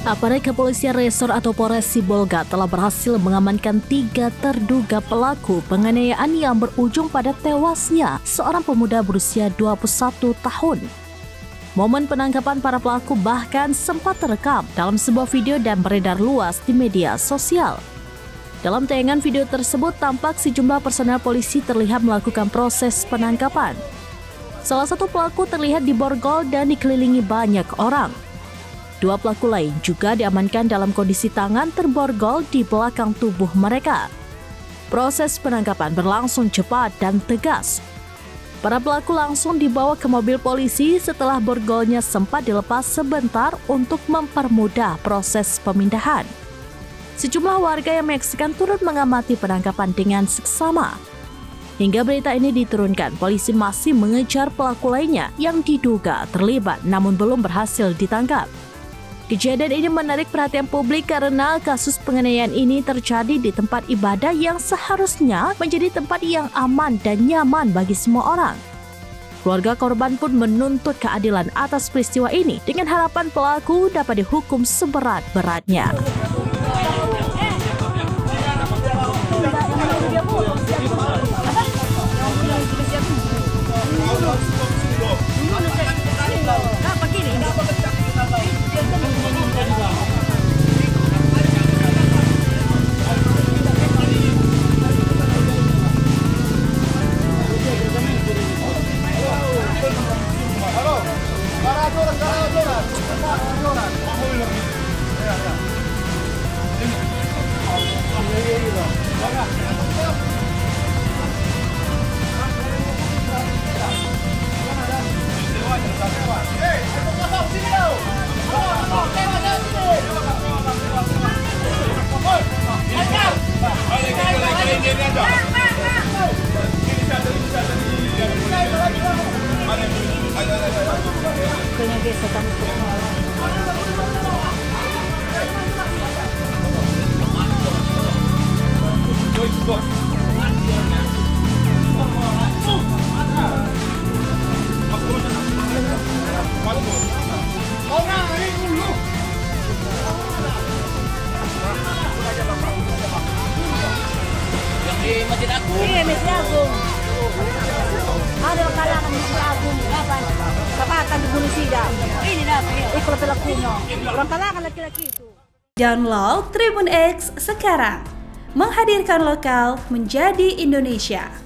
Aparat kepolisian resor atau Polres Sibolga telah berhasil mengamankan 3 terduga pelaku penganiayaan yang berujung pada tewasnya seorang pemuda berusia 21 tahun. Momen penangkapan para pelaku bahkan sempat terekam dalam sebuah video dan beredar luas di media sosial. Dalam tayangan video tersebut tampak sejumlah personel polisi terlihat melakukan proses penangkapan. Salah satu pelaku terlihat diborgol dan dikelilingi banyak orang. 2 pelaku lain juga diamankan dalam kondisi tangan terborgol di belakang tubuh mereka. Proses penangkapan berlangsung cepat dan tegas. Para pelaku langsung dibawa ke mobil polisi setelah borgolnya sempat dilepas sebentar untuk mempermudah proses pemindahan. Sejumlah warga yang menyaksikan turut mengamati penangkapan dengan seksama. Hingga berita ini diturunkan, polisi masih mengejar pelaku lainnya yang diduga terlibat namun belum berhasil ditangkap. Kejadian ini menarik perhatian publik karena kasus penganiayaan ini terjadi di tempat ibadah yang seharusnya menjadi tempat yang aman dan nyaman bagi semua orang. Keluarga korban pun menuntut keadilan atas peristiwa ini dengan harapan pelaku dapat dihukum seberat-beratnya. Masjid Agung. Iya, Masjid Agung. Ada kalangan Masjid Agung. Kapan? Kapatan di Gunung Sidang. Ini dapat. Ikut pelakunya. Orang kalangan laki-laki itu. Download Tribun X sekarang. Menghadirkan lokal menjadi Indonesia.